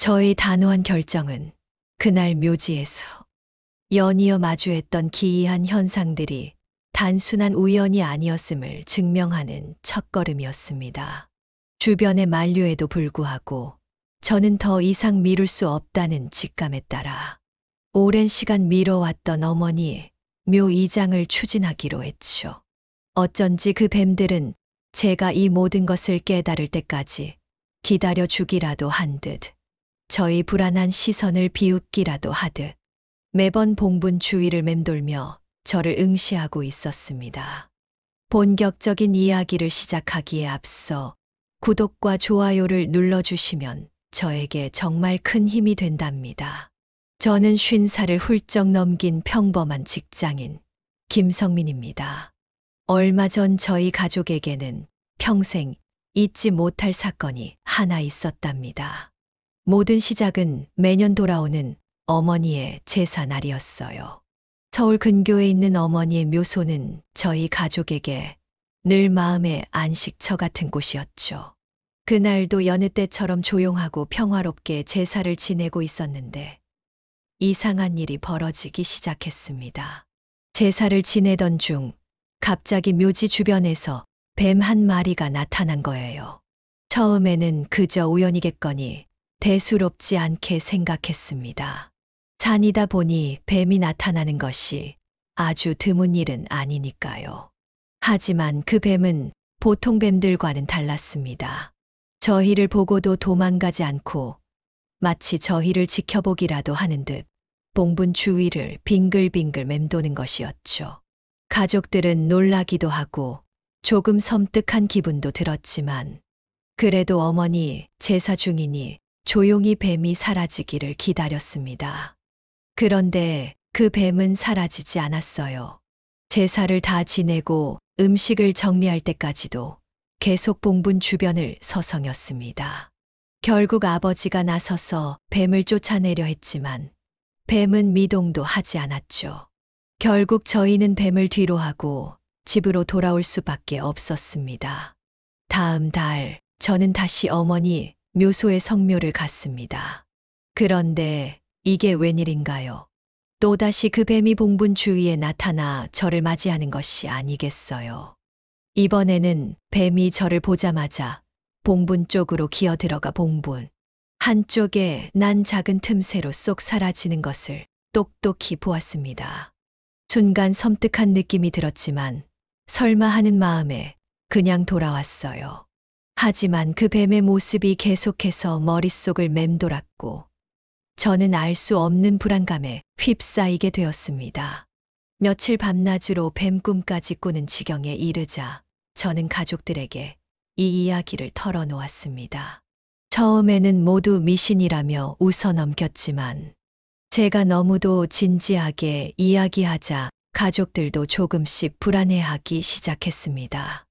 저의 단호한 결정은 그날 묘지에서 연이어 마주했던 기이한 현상들이 단순한 우연이 아니었음을 증명하는 첫걸음이었습니다. 주변의 만류에도 불구하고 저는 더 이상 미룰 수 없다는 직감에 따라 오랜 시간 미뤄왔던 어머니의 묘 이장을 추진하기로 했죠. 어쩐지 그 뱀들은 제가 이 모든 것을 깨달을 때까지 기다려 주기라도 한 듯, 저희 불안한 시선을 비웃기라도 하듯 매번 봉분 주위를 맴돌며 저를 응시하고 있었습니다. 본격적인 이야기를 시작하기에 앞서 구독과 좋아요를 눌러주시면 저에게 정말 큰 힘이 된답니다. 저는 50살을 훌쩍 넘긴 평범한 직장인 김성민입니다. 얼마 전 저희 가족에게는 평생 잊지 못할 사건이 하나 있었답니다. 모든 시작은 매년 돌아오는 어머니의 제사 날이었어요. 서울 근교에 있는 어머니의 묘소는 저희 가족에게 늘 마음의 안식처 같은 곳이었죠. 그날도 여느 때처럼 조용하고 평화롭게 제사를 지내고 있었는데 이상한 일이 벌어지기 시작했습니다. 제사를 지내던 중 갑자기 묘지 주변에서 뱀 한 마리가 나타난 거예요. 처음에는 그저 우연이겠거니 대수롭지 않게 생각했습니다. 산이다 보니 뱀이 나타나는 것이 아주 드문 일은 아니니까요. 하지만 그 뱀은 보통 뱀들과는 달랐습니다. 저희를 보고도 도망가지 않고 마치 저희를 지켜보기라도 하는 듯 봉분 주위를 빙글빙글 맴도는 것이었죠. 가족들은 놀라기도 하고 조금 섬뜩한 기분도 들었지만 그래도 어머니 제사 중이니 조용히 뱀이 사라지기를 기다렸습니다. 그런데 그 뱀은 사라지지 않았어요. 제사를 다 지내고 음식을 정리할 때까지도 계속 봉분 주변을 서성였습니다. 결국 아버지가 나서서 뱀을 쫓아내려 했지만 뱀은 미동도 하지 않았죠. 결국 저희는 뱀을 뒤로하고 집으로 돌아올 수밖에 없었습니다. 다음 달 저는 다시 어머니 묘소의 성묘를 갔습니다. 그런데 이게 웬일인가요? 또다시 그 뱀이 봉분 주위에 나타나 저를 맞이하는 것이 아니겠어요. 이번에는 뱀이 저를 보자마자 봉분 쪽으로 기어들어가 봉분 한쪽에 난 작은 틈새로 쏙 사라지는 것을 똑똑히 보았습니다. 순간 섬뜩한 느낌이 들었지만 설마 하는 마음에 그냥 돌아왔어요. 하지만 그 뱀의 모습이 계속해서 머릿속을 맴돌았고 저는 알 수 없는 불안감에 휩싸이게 되었습니다. 며칠 밤낮으로 뱀 꿈까지 꾸는 지경에 이르자 저는 가족들에게 이 이야기를 털어놓았습니다. 처음에는 모두 미신이라며 웃어넘겼지만 제가 너무도 진지하게 이야기하자 가족들도 조금씩 불안해하기 시작했습니다.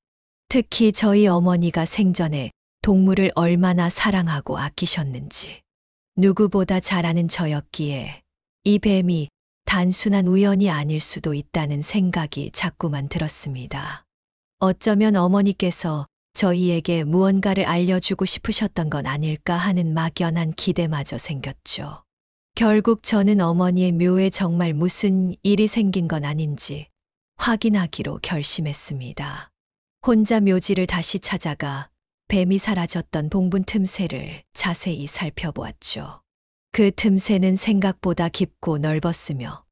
특히 저희 어머니가 생전에 동물을 얼마나 사랑하고 아끼셨는지 누구보다 잘 아는 저였기에 이 뱀이 단순한 우연이 아닐 수도 있다는 생각이 자꾸만 들었습니다. 어쩌면 어머니께서 저희에게 무언가를 알려주고 싶으셨던 건 아닐까 하는 막연한 기대마저 생겼죠. 결국 저는 어머니의 묘에 정말 무슨 일이 생긴 건 아닌지 확인하기로 결심했습니다. 혼자 묘지를 다시 찾아가 뱀이 사라졌던 봉분 틈새를 자세히 살펴보았죠. 그 틈새는 생각보다 깊고 넓었으며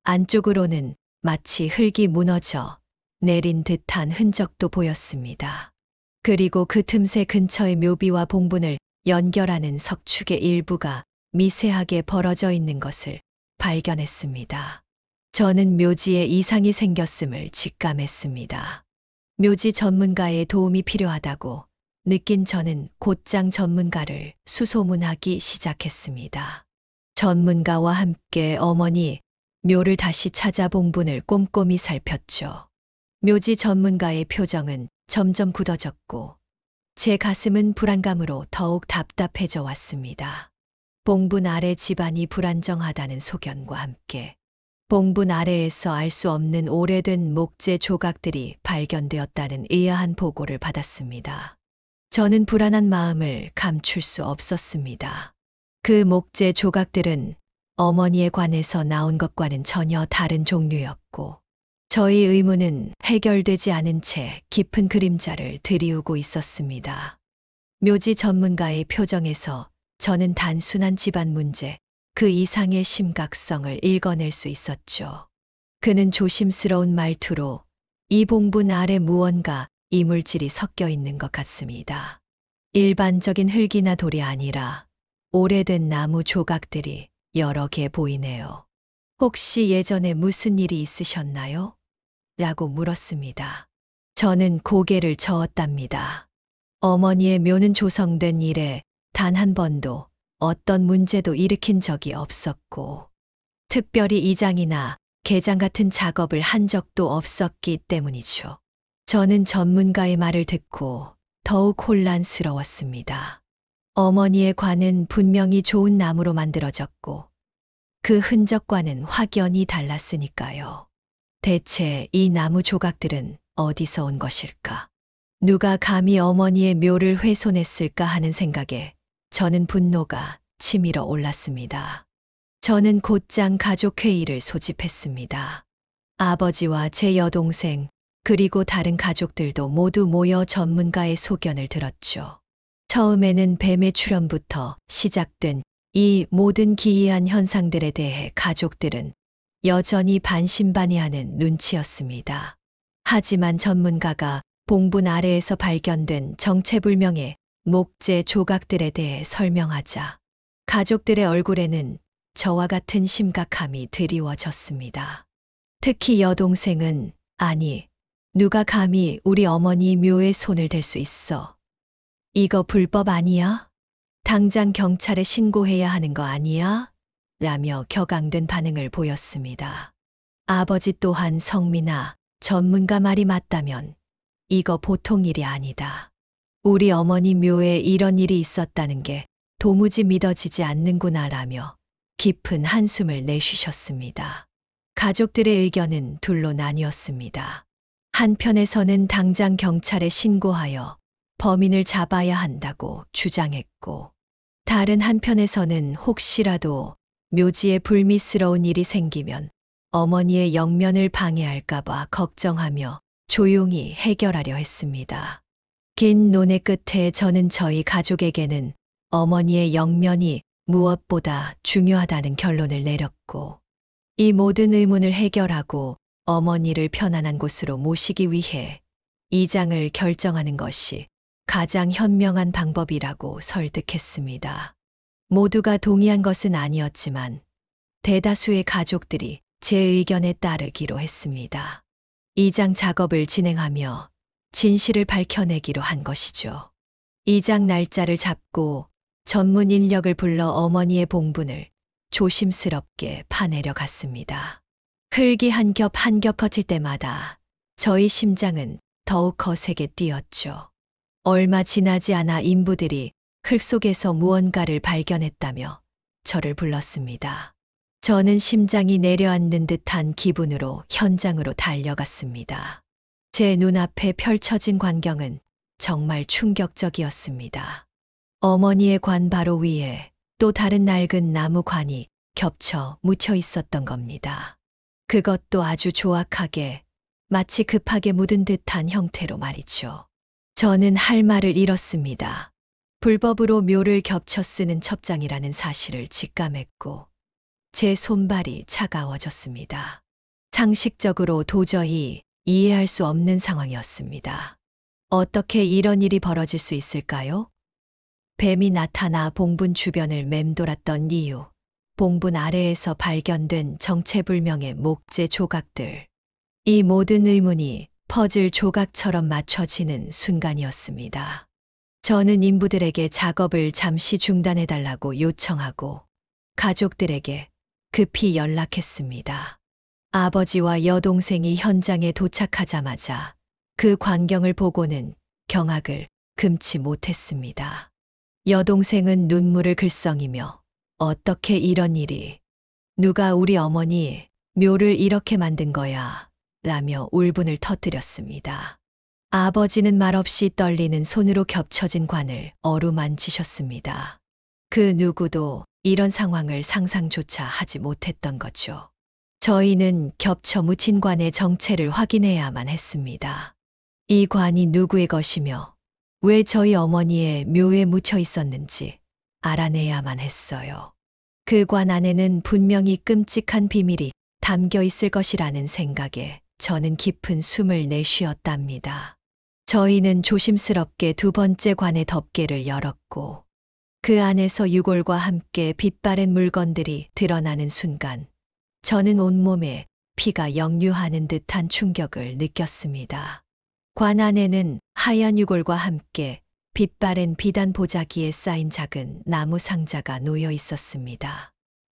안쪽으로는 마치 흙이 무너져 내린 듯한 흔적도 보였습니다. 그리고 그 틈새 근처의 묘비와 봉분을 연결하는 석축의 일부가 미세하게 벌어져 있는 것을 발견했습니다. 저는 묘지에 이상이 생겼음을 직감했습니다. 묘지 전문가의 도움이 필요하다고 느낀 저는 곧장 전문가를 수소문하기 시작했습니다. 전문가와 함께 어머니 묘를 다시 찾아 봉분을 꼼꼼히 살폈죠. 묘지 전문가의 표정은 점점 굳어졌고 제 가슴은 불안감으로 더욱 답답해져 왔습니다. 봉분 아래 집안이 불안정하다는 소견과 함께 봉분 아래에서 알 수 없는 오래된 목재 조각들이 발견되었다는 의아한 보고를 받았습니다. 저는 불안한 마음을 감출 수 없었습니다. 그 목재 조각들은 어머니의 관에서 나온 것과는 전혀 다른 종류였고, 저희 의문은 해결되지 않은 채 깊은 그림자를 드리우고 있었습니다. 묘지 전문가의 표정에서 저는 단순한 집안 문제, 그 이상의 심각성을 읽어낼 수 있었죠. 그는 조심스러운 말투로 이 봉분 아래 무언가 이물질이 섞여 있는 것 같습니다. 일반적인 흙이나 돌이 아니라 오래된 나무 조각들이 여러 개 보이네요. 혹시 예전에 무슨 일이 있으셨나요? 라고 물었습니다. 저는 고개를 저었답니다. 어머니의 묘는 조성된 이래 단 한 번도 어떤 문제도 일으킨 적이 없었고, 특별히 이장이나 개장 같은 작업을 한 적도 없었기 때문이죠. 저는 전문가의 말을 듣고 더욱 혼란스러웠습니다. 어머니의 관은 분명히 좋은 나무로 만들어졌고, 그 흔적과는 확연히 달랐으니까요. 대체 이 나무 조각들은 어디서 온 것일까? 누가 감히 어머니의 묘를 훼손했을까 하는 생각에 저는 분노가 치밀어 올랐습니다. 저는 곧장 가족회의를 소집했습니다. 아버지와 제 여동생, 그리고 다른 가족들도 모두 모여 전문가의 소견을 들었죠. 처음에는 뱀의 출현부터 시작된 이 모든 기이한 현상들에 대해 가족들은 여전히 반신반의하는 눈치였습니다. 하지만 전문가가 봉분 아래에서 발견된 정체불명의 목재 조각들에 대해 설명하자 가족들의 얼굴에는 저와 같은 심각함이 드리워졌습니다. 특히 여동생은 아니, 누가 감히 우리 어머니 묘에 손을 댈 수 있어? 이거 불법 아니야? 당장 경찰에 신고해야 하는 거 아니야? 라며 격앙된 반응을 보였습니다. 아버지 또한 성미나 전문가 말이 맞다면 이거 보통 일이 아니다. 우리 어머니 묘에 이런 일이 있었다는 게 도무지 믿어지지 않는구나 라며 깊은 한숨을 내쉬셨습니다. 가족들의 의견은 둘로 나뉘었습니다. 한편에서는 당장 경찰에 신고하여 범인을 잡아야 한다고 주장했고, 다른 한편에서는 혹시라도 묘지에 불미스러운 일이 생기면 어머니의 영면을 방해할까봐 걱정하며 조용히 해결하려 했습니다. 긴 논의 끝에 저는 저희 가족에게는 어머니의 영면이 무엇보다 중요하다는 결론을 내렸고, 이 모든 의문을 해결하고 어머니를 편안한 곳으로 모시기 위해 이장을 결정하는 것이 가장 현명한 방법이라고 설득했습니다. 모두가 동의한 것은 아니었지만 대다수의 가족들이 제 의견에 따르기로 했습니다. 이장 작업을 진행하며 진실을 밝혀내기로 한 것이죠. 이장 날짜를 잡고 전문 인력을 불러 어머니의 봉분을 조심스럽게 파내려 갔습니다. 흙이 한 겹 한 겹 거칠 때마다 저희 심장은 더욱 거세게 뛰었죠. 얼마 지나지 않아 인부들이 흙 속에서 무언가를 발견했다며 저를 불렀습니다. 저는 심장이 내려앉는 듯한 기분으로 현장으로 달려갔습니다. 제 눈앞에 펼쳐진 광경은 정말 충격적이었습니다. 어머니의 관 바로 위에 또 다른 낡은 나무 관이 겹쳐 묻혀 있었던 겁니다. 그것도 아주 조악하게, 마치 급하게 묻은 듯한 형태로 말이죠. 저는 할 말을 잃었습니다. 불법으로 묘를 겹쳐 쓰는 첩장이라는 사실을 직감했고, 제 손발이 차가워졌습니다. 상식적으로 도저히 이해할 수 없는 상황이었습니다. 어떻게 이런 일이 벌어질 수 있을까요? 뱀이 나타나 봉분 주변을 맴돌았던 이유, 봉분 아래에서 발견된 정체불명의 목재 조각들. 이 모든 의문이 퍼즐 조각처럼 맞춰지는 순간이었습니다. 저는 인부들에게 작업을 잠시 중단해달라고 요청하고 가족들에게 급히 연락했습니다. 아버지와 여동생이 현장에 도착하자마자 그 광경을 보고는 경악을 금치 못했습니다. 여동생은 눈물을 글썽이며 어떻게 이런 일이, 누가 우리 어머니 묘를 이렇게 만든 거야 라며 울분을 터뜨렸습니다. 아버지는 말없이 떨리는 손으로 겹쳐진 관을 어루만지셨습니다. 그 누구도 이런 상황을 상상조차 하지 못했던 거죠. 저희는 겹쳐 묻힌 관의 정체를 확인해야만 했습니다. 이 관이 누구의 것이며 왜 저희 어머니의 묘에 묻혀 있었는지 알아내야만 했어요. 그 관 안에는 분명히 끔찍한 비밀이 담겨 있을 것이라는 생각에 저는 깊은 숨을 내쉬었답니다. 저희는 조심스럽게 두 번째 관의 덮개를 열었고 그 안에서 유골과 함께 빛바랜 물건들이 드러나는 순간 저는 온몸에 피가 역류하는 듯한 충격을 느꼈습니다. 관 안에는 하얀 유골과 함께 빛바랜 비단 보자기에 쌓인 작은 나무 상자가 놓여 있었습니다.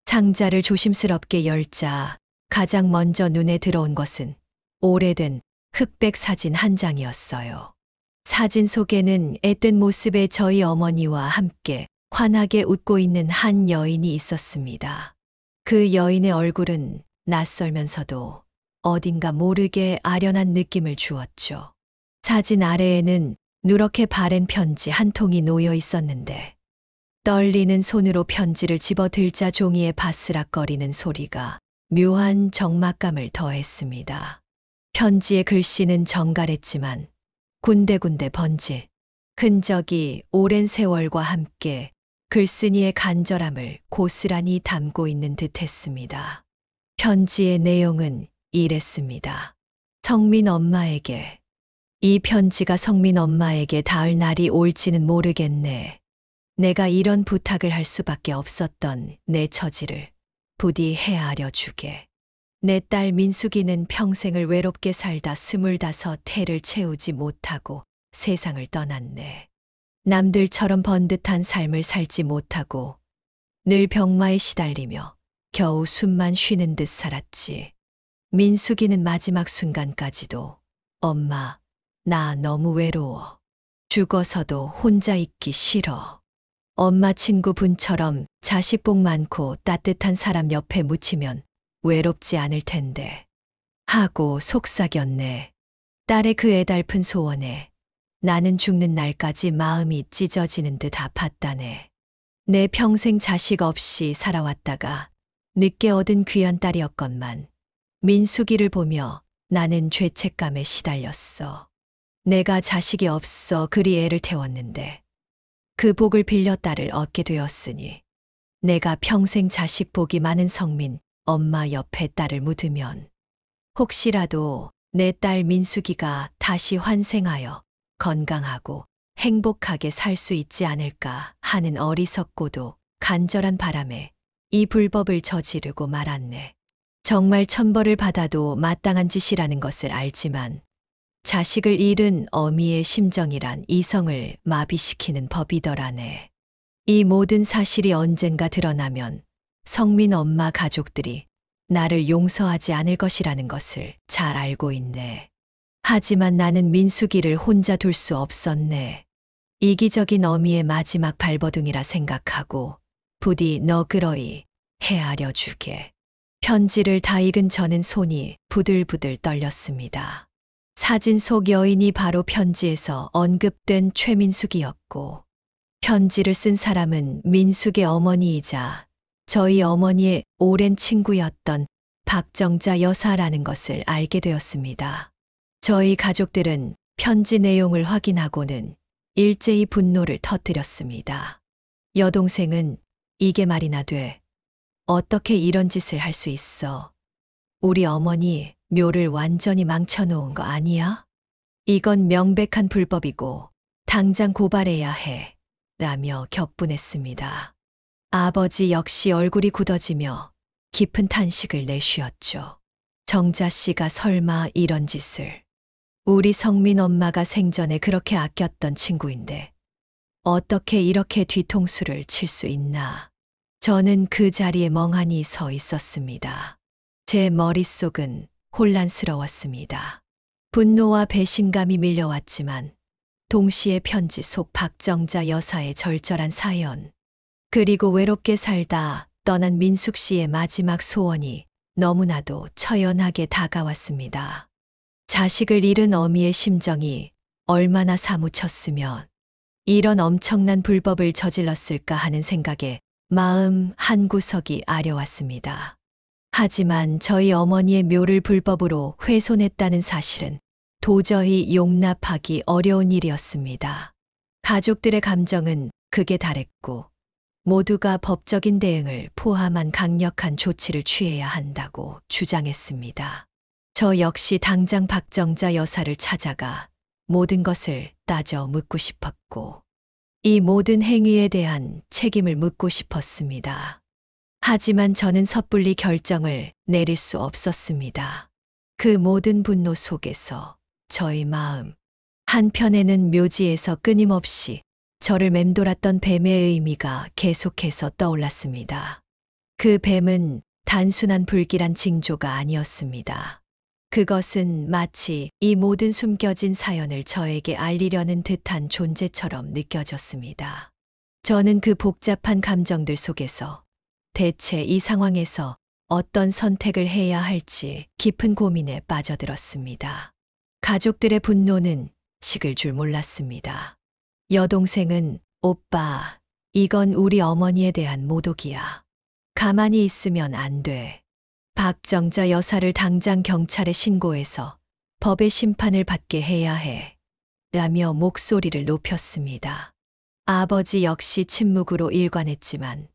상자를 조심스럽게 열자 가장 먼저 눈에 들어온 것은 오래된 흑백 사진 한 장이었어요. 사진 속에는 앳된 모습의 저희 어머니와 함께 환하게 웃고 있는 한 여인이 있었습니다. 그 여인의 얼굴은 낯설면서도 어딘가 모르게 아련한 느낌을 주었죠. 사진 아래에는 누렇게 바랜 편지 한 통이 놓여 있었는데 떨리는 손으로 편지를 집어들자 종이에 바스락거리는 소리가 묘한 적막감을 더했습니다. 편지의 글씨는 정갈했지만 군데군데 번질 흔적이 오랜 세월과 함께 글쓴이의 간절함을 고스란히 담고 있는 듯했습니다. 편지의 내용은 이랬습니다. 성민 엄마에게. 이 편지가 성민 엄마에게 닿을 날이 올지는 모르겠네. 내가 이런 부탁을 할 수밖에 없었던 내 처지를 부디 헤아려 주게. 내 딸 민숙이는 평생을 외롭게 살다 25해를 채우지 못하고 세상을 떠났네. 남들처럼 번듯한 삶을 살지 못하고 늘 병마에 시달리며 겨우 숨만 쉬는 듯 살았지. 민숙이는 마지막 순간까지도 엄마, 나 너무 외로워. 죽어서도 혼자 있기 싫어. 엄마 친구분처럼 자식 복 많고 따뜻한 사람 옆에 묻히면 외롭지 않을 텐데. 하고 속삭였네. 딸의 그 애달픈 소원에 나는 죽는 날까지 마음이 찢어지는 듯 아팠다네. 내 평생 자식 없이 살아왔다가 늦게 얻은 귀한 딸이었건만 민숙이를 보며 나는 죄책감에 시달렸어. 내가 자식이 없어 그리 애를 태웠는데 그 복을 빌려 딸을 얻게 되었으니 내가 평생 자식 복이 많은 성민 엄마 옆에 딸을 묻으면 혹시라도 내 딸 민숙이가 다시 환생하여 건강하고 행복하게 살 수 있지 않을까 하는 어리석고도 간절한 바람에 이 불법을 저지르고 말았네. 정말 천벌을 받아도 마땅한 짓이라는 것을 알지만 자식을 잃은 어미의 심정이란 이성을 마비시키는 법이더라네. 이 모든 사실이 언젠가 드러나면 성민 엄마 가족들이 나를 용서하지 않을 것이라는 것을 잘 알고 있네. 하지만 나는 민숙이를 혼자 둘 수 없었네. 이기적인 어미의 마지막 발버둥이라 생각하고 부디 너그러이 헤아려 주게. 편지를 다 읽은 저는 손이 부들부들 떨렸습니다. 사진 속 여인이 바로 편지에서 언급된 최민숙이었고 편지를 쓴 사람은 민숙의 어머니이자 저희 어머니의 오랜 친구였던 박정자 여사라는 것을 알게 되었습니다. 저희 가족들은 편지 내용을 확인하고는 일제히 분노를 터뜨렸습니다. 여동생은 이게 말이나 돼. 어떻게 이런 짓을 할 수 있어? 우리 어머니 묘를 완전히 망쳐놓은 거 아니야? 이건 명백한 불법이고 당장 고발해야 해. 라며 격분했습니다. 아버지 역시 얼굴이 굳어지며 깊은 탄식을 내쉬었죠. 정자 씨가 설마 이런 짓을. 우리 성민 엄마가 생전에 그렇게 아꼈던 친구인데 어떻게 이렇게 뒤통수를 칠 수 있나. 저는 그 자리에 멍하니 서 있었습니다. 제 머릿속은 혼란스러웠습니다. 분노와 배신감이 밀려왔지만 동시에 편지 속 박정자 여사의 절절한 사연, 그리고 외롭게 살다 떠난 민숙 씨의 마지막 소원이 너무나도 처연하게 다가왔습니다. 자식을 잃은 어미의 심정이 얼마나 사무쳤으면 이런 엄청난 불법을 저질렀을까 하는 생각에 마음 한구석이 아려왔습니다. 하지만 저희 어머니의 묘를 불법으로 훼손했다는 사실은 도저히 용납하기 어려운 일이었습니다. 가족들의 감정은 극에 달했고 모두가 법적인 대응을 포함한 강력한 조치를 취해야 한다고 주장했습니다. 저 역시 당장 박정자 여사를 찾아가 모든 것을 따져 묻고 싶었고 이 모든 행위에 대한 책임을 묻고 싶었습니다. 하지만 저는 섣불리 결정을 내릴 수 없었습니다. 그 모든 분노 속에서 저희 마음 한편에는 묘지에서 끊임없이 저를 맴돌았던 뱀의 의미가 계속해서 떠올랐습니다. 그 뱀은 단순한 불길한 징조가 아니었습니다. 그것은 마치 이 모든 숨겨진 사연을 저에게 알리려는 듯한 존재처럼 느껴졌습니다. 저는 그 복잡한 감정들 속에서 대체 이 상황에서 어떤 선택을 해야 할지 깊은 고민에 빠져들었습니다. 가족들의 분노는 식을 줄 몰랐습니다. 여동생은 오빠, 이건 우리 어머니에 대한 모독이야. 가만히 있으면 안 돼. 박정자 여사를 당장 경찰에 신고해서 법의 심판을 받게 해야 해. 라며 목소리를 높였습니다. 아버지 역시 침묵으로 일관했지만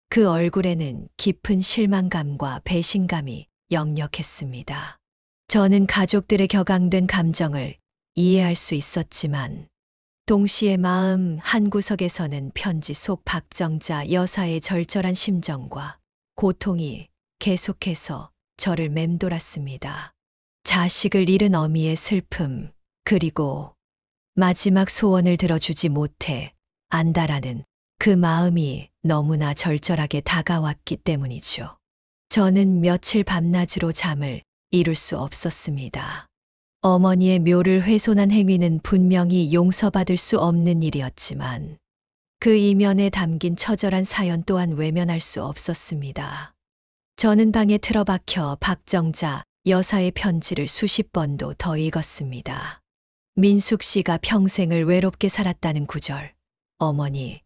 그 얼굴에는 깊은 실망감과 배신감이 역력했습니다. 저는 가족들의 격앙된 감정을 이해할 수 있었지만 동시에 마음 한구석에서는 편지 속 박정자 여사의 절절한 심정과 고통이 계속해서 저를 맴돌았습니다. 자식을 잃은 어미의 슬픔, 그리고 마지막 소원을 들어주지 못해 안다라는 그 마음이 너무나 절절하게 다가왔기 때문이죠. 저는 며칠 밤낮으로 잠을 이룰 수 없었습니다. 어머니의 묘를 훼손한 행위는 분명히 용서받을 수 없는 일이었지만 그 이면에 담긴 처절한 사연 또한 외면할 수 없었습니다. 저는 방에 틀어박혀 박정자 여사의 편지를 수십 번도 더 읽었습니다. 민숙 씨가 평생을 외롭게 살았다는 구절, 어머니,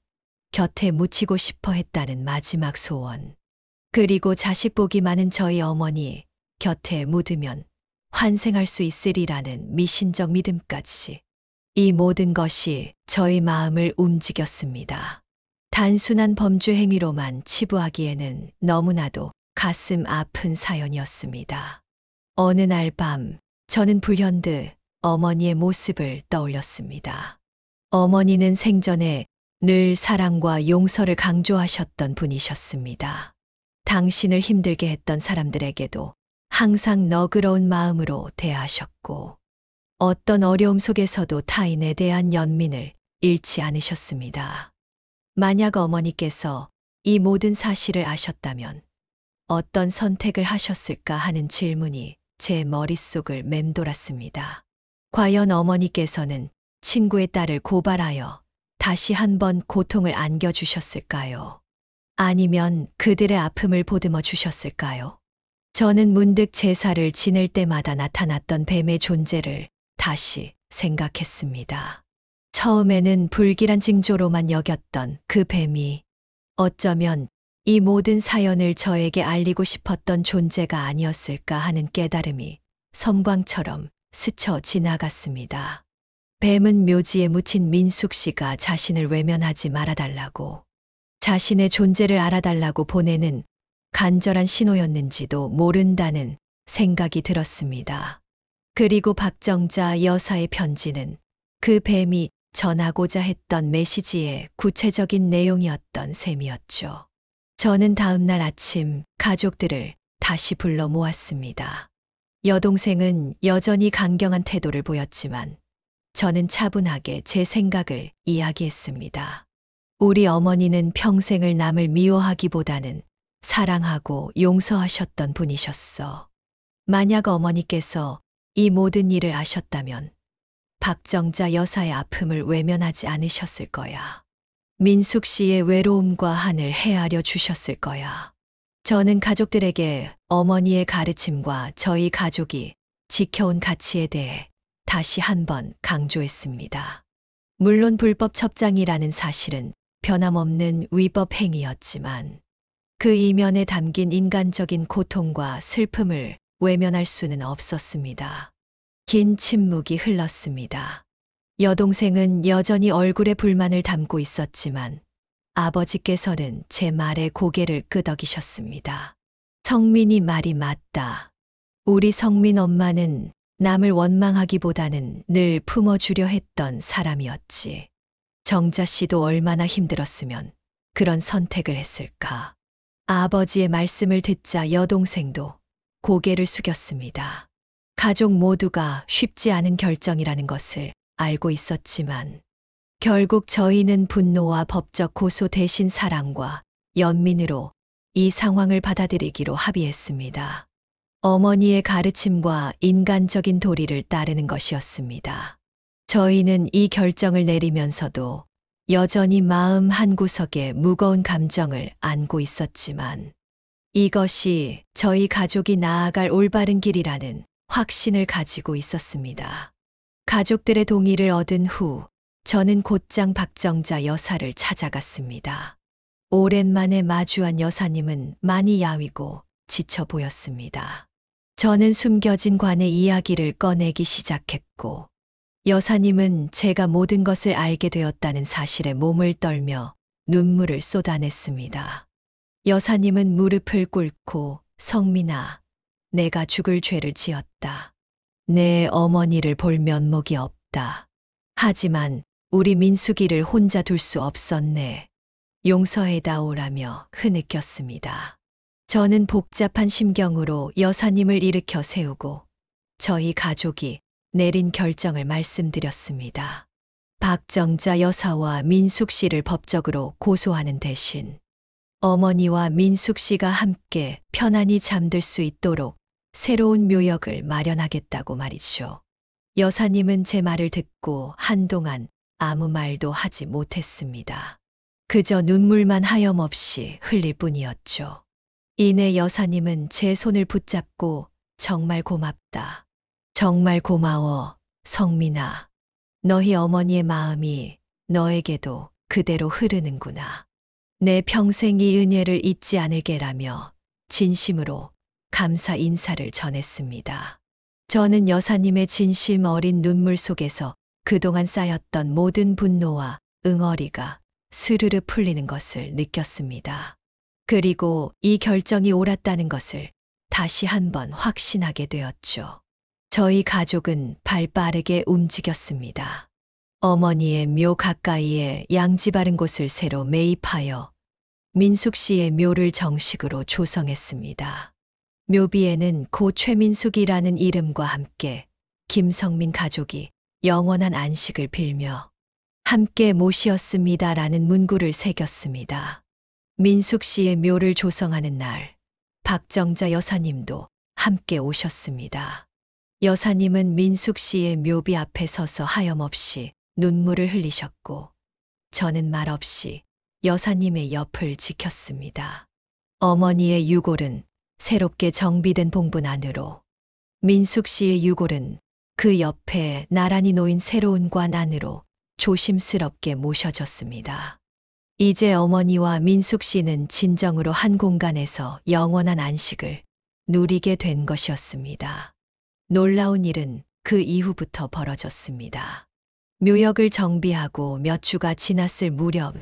곁에 묻히고 싶어 했다는 마지막 소원, 그리고 자식 복이 많은 저희 어머니 곁에 묻으면 환생할 수 있으리라는 미신적 믿음까지. 이 모든 것이 저희 마음을 움직였습니다. 단순한 범죄 행위로만 치부하기에는 너무나도 가슴 아픈 사연이었습니다. 어느 날 밤, 저는 불현듯 어머니의 모습을 떠올렸습니다. 어머니는 생전에 늘 사랑과 용서를 강조하셨던 분이셨습니다. 당신을 힘들게 했던 사람들에게도 항상 너그러운 마음으로 대하셨고, 어떤 어려움 속에서도 타인에 대한 연민을 잃지 않으셨습니다. 만약 어머니께서 이 모든 사실을 아셨다면 어떤 선택을 하셨을까 하는 질문이 제 머릿속을 맴돌았습니다. 과연 어머니께서는 친구의 딸을 고발하여 다시 한번 고통을 안겨주셨을까요? 아니면 그들의 아픔을 보듬어 주셨을까요? 저는 문득 제사를 지낼 때마다 나타났던 뱀의 존재를 다시 생각했습니다. 처음에는 불길한 징조로만 여겼던 그 뱀이 어쩌면 이 모든 사연을 저에게 알리고 싶었던 존재가 아니었을까 하는 깨달음이 섬광처럼 스쳐 지나갔습니다. 뱀은 묘지에 묻힌 민숙 씨가 자신을 외면하지 말아달라고, 자신의 존재를 알아달라고 보내는 간절한 신호였는지도 모른다는 생각이 들었습니다. 그리고 박정자 여사의 편지는 그 뱀이 전하고자 했던 메시지의 구체적인 내용이었던 셈이었죠. 저는 다음 날 아침 가족들을 다시 불러 모았습니다. 여동생은 여전히 강경한 태도를 보였지만 저는 차분하게 제 생각을 이야기했습니다. 우리 어머니는 평생을 남을 미워하기보다는 사랑하고 용서하셨던 분이셨어. 만약 어머니께서 이 모든 일을 아셨다면 박정자 여사의 아픔을 외면하지 않으셨을 거야. 민숙 씨의 외로움과 한을 헤아려 주셨을 거야. 저는 가족들에게 어머니의 가르침과 저희 가족이 지켜온 가치에 대해 다시 한번 강조했습니다. 물론 불법 첩장이라는 사실은 변함없는 위법 행위였지만 그 이면에 담긴 인간적인 고통과 슬픔을 외면할 수는 없었습니다. 긴 침묵이 흘렀습니다. 여동생은 여전히 얼굴에 불만을 담고 있었지만 아버지께서는 제 말에 고개를 끄덕이셨습니다. 성민이 말이 맞다. 우리 성민 엄마는 남을 원망하기보다는 늘 품어주려 했던 사람이었지. 정자 씨도 얼마나 힘들었으면 그런 선택을 했을까. 아버지의 말씀을 듣자 여동생도 고개를 숙였습니다. 가족 모두가 쉽지 않은 결정이라는 것을 알고 있었지만 결국 저희는 분노와 법적 고소 대신 사랑과 연민으로 이 상황을 받아들이기로 합의했습니다. 어머니의 가르침과 인간적인 도리를 따르는 것이었습니다. 저희는 이 결정을 내리면서도 여전히 마음 한구석에 무거운 감정을 안고 있었지만 이것이 저희 가족이 나아갈 올바른 길이라는 확신을 가지고 있었습니다. 가족들의 동의를 얻은 후 저는 곧장 박정자 여사를 찾아갔습니다. 오랜만에 마주한 여사님은 많이 야위고 지쳐 보였습니다. 저는 숨겨진 관의 이야기를 꺼내기 시작했고 여사님은 제가 모든 것을 알게 되었다는 사실에 몸을 떨며 눈물을 쏟아냈습니다. 여사님은 무릎을 꿇고 성민아, 내가 죽을 죄를 지었다. 내 어머니를 볼 면목이 없다. 하지만 우리 민숙이를 혼자 둘 수 없었네. 용서해다오라며 흐느꼈습니다. 저는 복잡한 심경으로 여사님을 일으켜 세우고 저희 가족이 내린 결정을 말씀드렸습니다. 박정자 여사와 민숙 씨를 법적으로 고소하는 대신 어머니와 민숙 씨가 함께 편안히 잠들 수 있도록 새로운 묘역을 마련하겠다고 말이죠. 여사님은 제 말을 듣고 한동안 아무 말도 하지 못했습니다. 그저 눈물만 하염없이 흘릴 뿐이었죠. 이내 여사님은 제 손을 붙잡고 정말 고맙다. 정말 고마워, 성민아. 너희 어머니의 마음이 너에게도 그대로 흐르는구나. 내 평생 이 은혜를 잊지 않을게라며 진심으로 감사 인사를 전했습니다. 저는 여사님의 진심 어린 눈물 속에서 그동안 쌓였던 모든 분노와 응어리가 스르르 풀리는 것을 느꼈습니다. 그리고 이 결정이 옳았다는 것을 다시 한번 확신하게 되었죠. 저희 가족은 발 빠르게 움직였습니다. 어머니의 묘 가까이에 양지 바른 곳을 새로 매입하여 민숙 씨의 묘를 정식으로 조성했습니다. 묘비에는 고 최민숙이라는 이름과 함께 김성민 가족이 영원한 안식을 빌며 함께 모시었습니다라는 문구를 새겼습니다. 민숙 씨의 묘를 조성하는 날, 박정자 여사님도 함께 오셨습니다. 여사님은 민숙 씨의 묘비 앞에 서서 하염없이 눈물을 흘리셨고 저는 말없이 여사님의 옆을 지켰습니다. 어머니의 유골은 새롭게 정비된 봉분 안으로, 민숙 씨의 유골은 그 옆에 나란히 놓인 새로운 관 안으로 조심스럽게 모셔졌습니다. 이제 어머니와 민숙 씨는 진정으로 한 공간에서 영원한 안식을 누리게 된 것이었습니다. 놀라운 일은 그 이후부터 벌어졌습니다. 묘역을 정비하고 몇 주가 지났을 무렵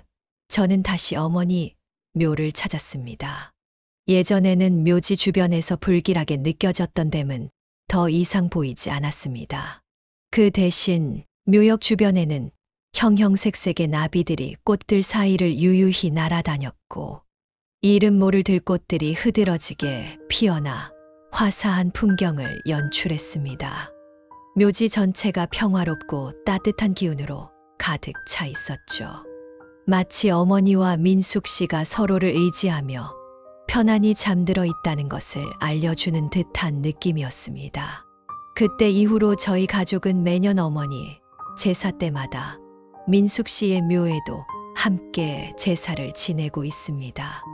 저는 다시 어머니 묘를 찾았습니다. 예전에는 묘지 주변에서 불길하게 느껴졌던 뱀은 더 이상 보이지 않았습니다. 그 대신 묘역 주변에는 형형색색의 나비들이 꽃들 사이를 유유히 날아다녔고 이름 모를 들꽃들이 흐드러지게 피어나 화사한 풍경을 연출했습니다. 묘지 전체가 평화롭고 따뜻한 기운으로 가득 차 있었죠. 마치 어머니와 민숙 씨가 서로를 의지하며 편안히 잠들어 있다는 것을 알려주는 듯한 느낌이었습니다. 그때 이후로 저희 가족은 매년 어머니 제사 때마다 민숙 씨의 묘에도 함께 제사를 지내고 있습니다.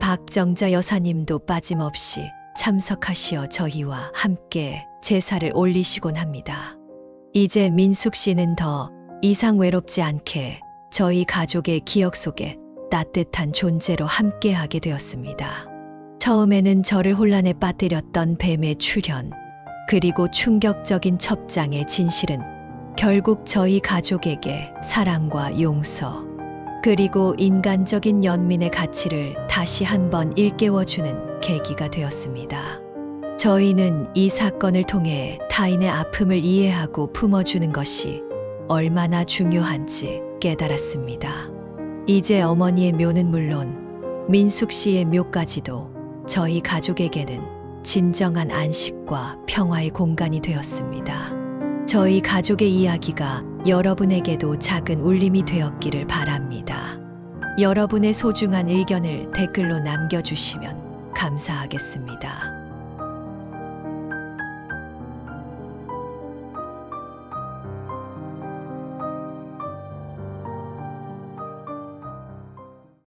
박정자 여사님도 빠짐없이 참석하시어 저희와 함께 제사를 올리시곤 합니다. 이제 민숙 씨는 더 이상 외롭지 않게 저희 가족의 기억 속에 따뜻한 존재로 함께하게 되었습니다. 처음에는 저를 혼란에 빠뜨렸던 뱀의 출현, 그리고 충격적인 첩장의 진실은 결국 저희 가족에게 사랑과 용서, 그리고 인간적인 연민의 가치를 다시 한번 일깨워주는 계기가 되었습니다. 저희는 이 사건을 통해 타인의 아픔을 이해하고 품어주는 것이 얼마나 중요한지 깨달았습니다. 이제 어머니의 묘는 물론 민숙 씨의 묘까지도 저희 가족에게는 진정한 안식과 평화의 공간이 되었습니다. 저희 가족의 이야기가 여러분에게도 작은 울림이 되었기를 바랍니다. 여러분의 소중한 의견을 댓글로 남겨주시면 감사하겠습니다.